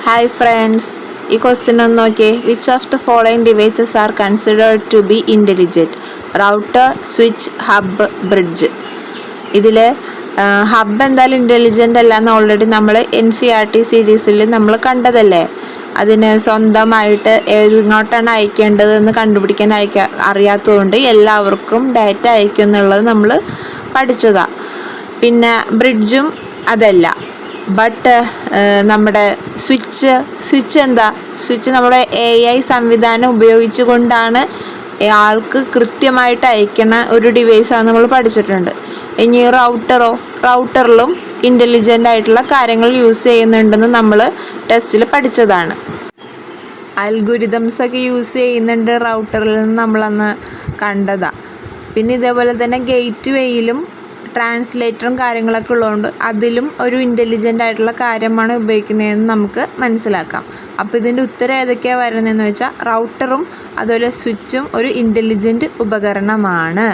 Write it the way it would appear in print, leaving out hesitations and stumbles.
Hi friends, ഈ question ഒന്ന് നോക്കിയേ. Which of the following devices are considered to be intelligent? Router, switch, hub, bridge. ഇതിൽ hub എന്തായാലും intelligent അല്ല എന്ന് ഓൾറെഡി നമ്മൾ NCERT സീരീസിൽ നമ്മൾ കണ്ടതല്ലേ. അതിന് സ്വന്തമായിട്ട് എങ്ങോട്ടാണ് അയക്കേണ്ടതെന്ന് കണ്ടുപിടിക്കാൻ അറിയാത്തതുകൊണ്ട് എല്ലാവർക്കും ഡാറ്റ അയക്കും എന്നുള്ളത് നമ്മൾ പഠിച്ചതാണ്. പിന്നെ ബ്രിഡ്ജും അതല്ല. ബട്ട് നമ്മുടെ സ്വിച്ച് എന്താ? സ്വിച്ച് നമ്മുടെ AI സംവിധാനം ഉപയോഗിച്ചുകൊണ്ടാണ് ആൾക്ക് കൃത്യമായിട്ട് അയക്കണ ഒരു ഡിവൈസാണ് നമ്മൾ പഠിച്ചിട്ടുണ്ട്. ഇനി റൗട്ടറിലും ഇൻ്റലിജൻ്റ് ആയിട്ടുള്ള കാര്യങ്ങൾ യൂസ് ചെയ്യുന്നുണ്ടെന്ന് നമ്മൾ ടെസ്റ്റിൽ പഠിച്ചതാണ്. അൽഗുരിതംസൊക്കെ യൂസ് ചെയ്യുന്നുണ്ട് റൗട്ടറിൽ നിന്ന് നമ്മളന്ന് കണ്ടതാണ്. പിന്നെ ഇതേപോലെ തന്നെ ഗേറ്റ് വേയിലും ട്രാൻസ്ലേറ്ററും കാര്യങ്ങളൊക്കെ ഉള്ളതുകൊണ്ട് അതിലും ഒരു ഇൻ്റലിജൻ്റ് ആയിട്ടുള്ള കാര്യമാണ് ഉപയോഗിക്കുന്നതെന്ന് നമുക്ക് മനസ്സിലാക്കാം. അപ്പോൾ ഇതിൻ്റെ ഉത്തരം ഏതൊക്കെയാണ് വരുന്നതെന്ന് വെച്ചാൽ റൗട്ടറും അതുപോലെ സ്വിച്ചും ഒരു ഇൻ്റലിജൻ്റ് ഉപകരണമാണ്.